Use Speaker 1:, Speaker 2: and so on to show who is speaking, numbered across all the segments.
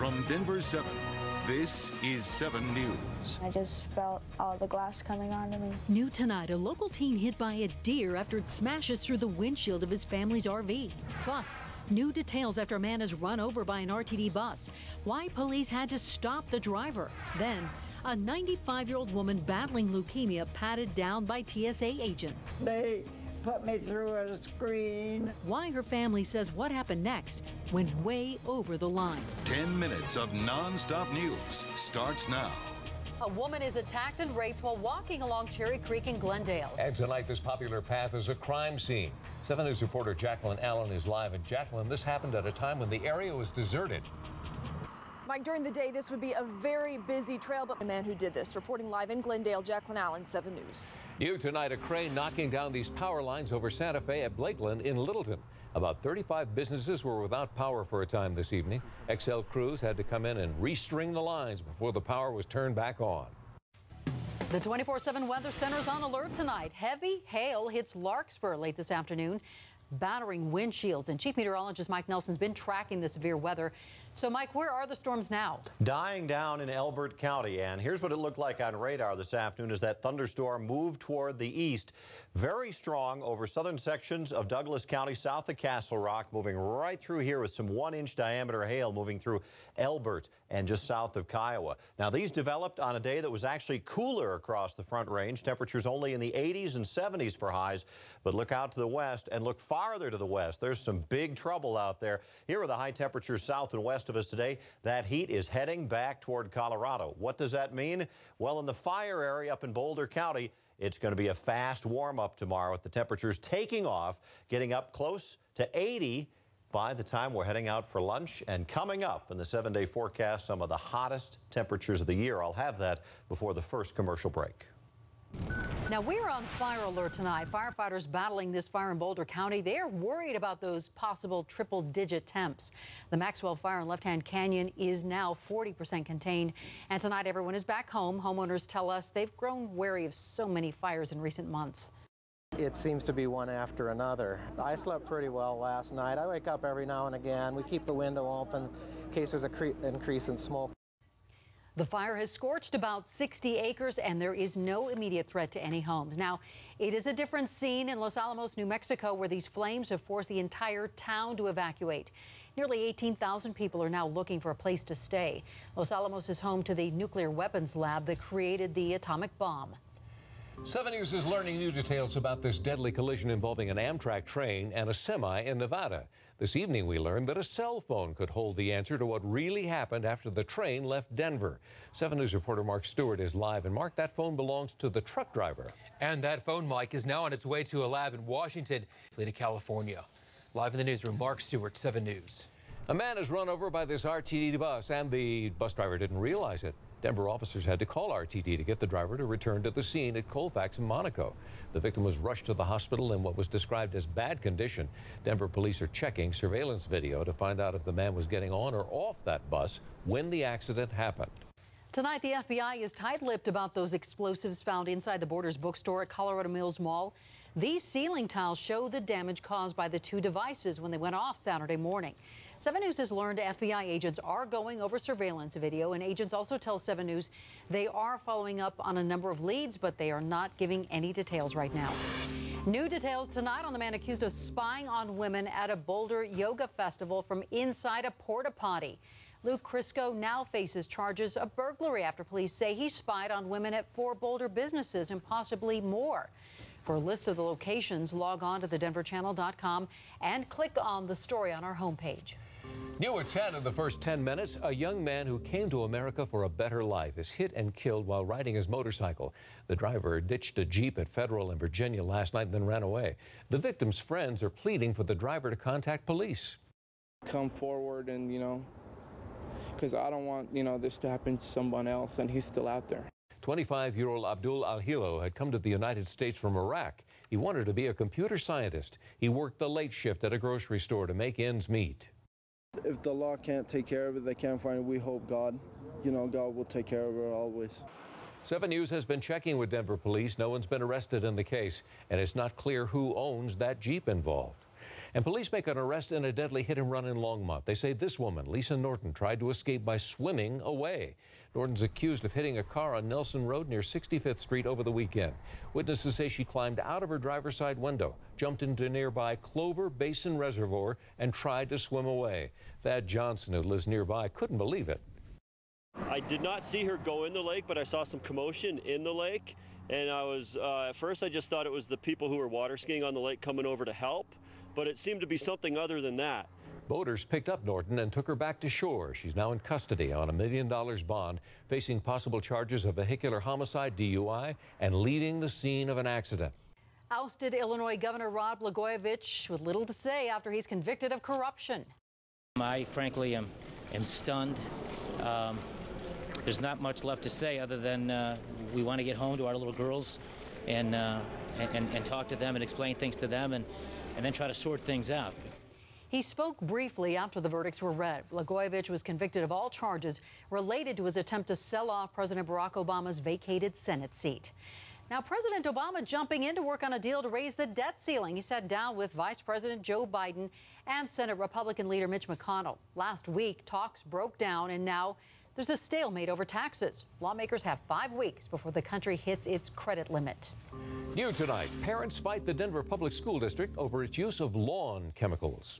Speaker 1: From Denver 7, this is 7 News.
Speaker 2: I just felt all the glass coming onto me.
Speaker 3: New tonight, a local teen hit by a deer after it smashes through the windshield of his family's RV. Plus, new details after a man is run over by an RTD bus. Why police had to stop the driver. Then, a 95-year-old woman battling leukemia patted down by TSA agents.
Speaker 4: They put me through a screen.
Speaker 3: Why her family says what happened next went way over the line.
Speaker 1: 10 minutes of non-stop news starts now.
Speaker 5: A woman is attacked and raped while walking along Cherry Creek in Glendale.
Speaker 6: And tonight, this popular path is a crime scene. 7 News reporter Jacqueline Allen is live. And Jacqueline, this happened at a time when the area was deserted.
Speaker 7: Mike, during the day, this would be a very busy trail, but the man who did this, reporting live in Glendale, Jacqueline Allen, 7 News.
Speaker 6: New tonight, a crane knocking down these power lines over Santa Fe at Blakeland in Littleton. About 35 businesses were without power for a time this evening. XL crews had to come in and restring the lines before the power was turned back on.
Speaker 5: The 24/7 Weather Center is on alert tonight. Heavy hail hits Larkspur late this afternoon, battering windshields. And Chief Meteorologist Mike Nelson's been tracking the severe weather. So, Mike, where are the storms now?
Speaker 8: Dying down in Elbert County. And here's what it looked like on radar this afternoon as that thunderstorm moved toward the east. Very strong over southern sections of Douglas County, south of Castle Rock, moving right through here with some 1-inch diameter hail moving through Elbert and just south of Kiowa. Now, these developed on a day that was actually cooler across the Front Range. Temperatures only in the 80s and 70s for highs. But look out to the west and look farther to the west. There's some big trouble out there. Here are the high temperatures south and west of us today. That heat is heading back toward Colorado. What does that mean? Well, in the fire area up in Boulder County, it's going to be a fast warm-up tomorrow with the temperatures taking off, getting up close to 80 by the time we're heading out for lunch. And coming up in the 7-day forecast, some of the hottest temperatures of the year. I'll have that before the first commercial break.
Speaker 5: Now, we're on fire alert tonight. Firefighters battling this fire in Boulder County. They're worried about those possible triple-digit temps. The Maxwell fire in Left Hand Canyon is now 40% contained. And tonight, everyone is back home. Homeowners tell us they've grown wary of so many fires in recent months.
Speaker 9: It seems to be one after another. I slept pretty well last night. I wake up every now and again. We keep the window open in case there's an increase in smoke.
Speaker 5: The fire has scorched about 60 acres, and there is no immediate threat to any homes. Now, it is a different scene in Los Alamos, New Mexico, where these flames have forced the entire town to evacuate. Nearly 18,000 people are now looking for a place to stay. Los Alamos is home to the nuclear weapons lab that created the atomic bomb.
Speaker 6: 7 News is learning new details about this deadly collision involving an Amtrak train and a semi in Nevada. This evening, we learned that a cell phone could hold the answer to what really happened after the train left Denver. 7 News reporter Mark Stewart is live. And Mark, that phone belongs to the truck driver.
Speaker 10: And that phone, Mike, is now on its way to a lab in Washington, to California. Live in the newsroom, Mark Stewart, 7 News.
Speaker 6: A man is run over by this RTD bus, and the bus driver didn't realize it. Denver officers had to call RTD to get the driver to return to the scene at Colfax in Monaco. The victim was rushed to the hospital in what was described as bad condition. Denver police are checking surveillance video to find out if the man was getting on or off that bus when the accident happened.
Speaker 5: Tonight, the FBI is tight-lipped about those explosives found inside the Borders bookstore at Colorado Mills Mall. These ceiling tiles show the damage caused by the two devices when they went off Saturday morning. 7 News has learned FBI agents are going over surveillance video, and agents also tell 7 News they are following up on a number of leads, but they are not giving any details right now. New details tonight on the man accused of spying on women at a Boulder yoga festival from inside a porta potty. Luke Crisco now faces charges of burglary after police say he spied on women at 4 Boulder businesses and possibly more. For a list of the locations, log on to thedenverchannel.com and click on the story on our homepage.
Speaker 6: New at 10 in the first 10 minutes, a young man who came to America for a better life is hit and killed while riding his motorcycle. The driver ditched a Jeep at Federal in Virginia last night and then ran away. The victim's friends are pleading for the driver to contact police.
Speaker 11: Come forward and, because I don't want, this to happen to someone else, and he's still out there.
Speaker 6: 25-year-old Abdul Al-Hilo had come to the United States from Iraq. He wanted to be a computer scientist. He worked the late shift at a grocery store to make ends meet.
Speaker 12: If the law can't take care of it, they can't find it. We hope God, God will take care of it always.
Speaker 6: 7 News has been checking with Denver police. No one's been arrested in the case, and it's not clear who owns that Jeep involved. And police make an arrest in a deadly hit-and-run in Longmont. They say this woman, Lisa Norton, tried to escape by swimming away. Norton's accused of hitting a car on Nelson Road near 65th Street over the weekend. Witnesses say she climbed out of her driver's side window, jumped into nearby Clover Basin Reservoir, and tried to swim away. Thad Johnson, who lives nearby, couldn't believe it.
Speaker 13: I did not see her go in the lake, but I saw some commotion in the lake. And I was, at first I just thought it was the people who were water skiing on the lake coming over to help, but it seemed to be something other than that.
Speaker 6: Boaters picked up Norton and took her back to shore. She's now in custody on $1 million bond, facing possible charges of vehicular homicide, DUI, and leaving the scene of an accident.
Speaker 5: Ousted Illinois Governor Rod Blagojevich with little to say after he's convicted of corruption.
Speaker 14: I frankly am stunned. There's not much left to say other than we want to get home to our little girls and talk to them and explain things to them and then try to sort things out.
Speaker 5: He spoke briefly after the verdicts were read. Blagojevich was convicted of all charges related to his attempt to sell off President Barack Obama's vacated Senate seat. Now, President Obama jumping in to work on a deal to raise the debt ceiling. He sat down with Vice President Joe Biden and Senate Republican leader Mitch McConnell. Last week, talks broke down, and now there's a stalemate over taxes. Lawmakers have 5 weeks before the country hits its credit limit.
Speaker 6: New tonight, parents fight the Denver Public School District over its use of lawn chemicals.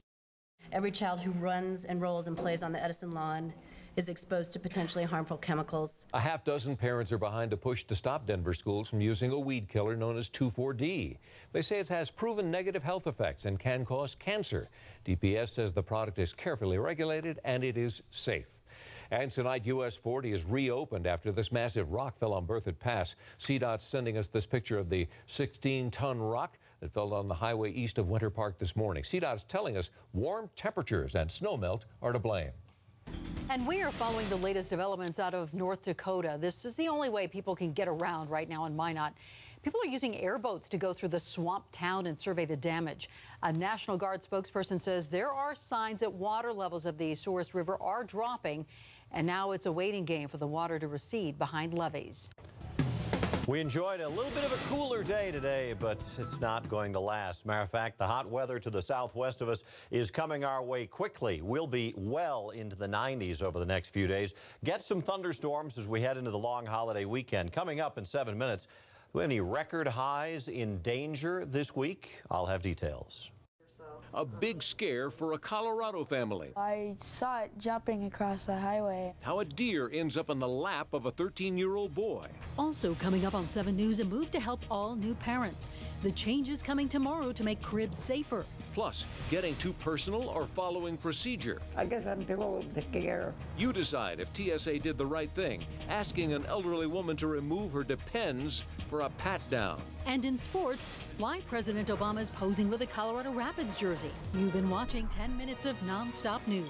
Speaker 15: Every child who runs and rolls and plays on the Edison lawn is exposed to potentially harmful chemicals.
Speaker 6: A half dozen parents are behind a push to stop Denver schools from using a weed killer known as 2,4-D. They say it has proven negative health effects and can cause cancer. DPS says the product is carefully regulated and it is safe. And tonight, US 40 is reopened after this massive rock fell on Berthoud Pass. CDOT's sending us this picture of the 16-ton rock that fell on the highway east of Winter Park this morning. CDOT is telling us warm temperatures and snowmelt are to blame.
Speaker 5: And we are following the latest developments out of North Dakota. This is the only way people can get around right now in Minot. People are using airboats to go through the swamp town and survey the damage. A National Guard spokesperson says there are signs that water levels of the Souris River are dropping, and now it's a waiting game for the water to recede behind levees.
Speaker 8: We enjoyed a little bit of a cooler day today, but it's not going to last. Matter of fact, the hot weather to the southwest of us is coming our way quickly. We'll be well into the 90s over the next few days. Get some thunderstorms as we head into the long holiday weekend. Coming up in 7 minutes, do we have any record highs in danger this week? I'll have details.
Speaker 6: A big scare for a Colorado family.
Speaker 2: I saw it jumping across the highway.
Speaker 6: How a deer ends up in the lap of a 13-year-old boy.
Speaker 3: Also coming up on 7 News, a move to help all new parents. The changes coming tomorrow to make cribs safer.
Speaker 6: Plus, getting too personal or following procedure.
Speaker 4: I guess I'm too old to care.
Speaker 6: You decide if TSA did the right thing, asking an elderly woman to remove her Depends for a pat-down.
Speaker 3: And in sports, why President Obama is posing with a Colorado Rapids jersey. You've been watching 10 minutes of nonstop news.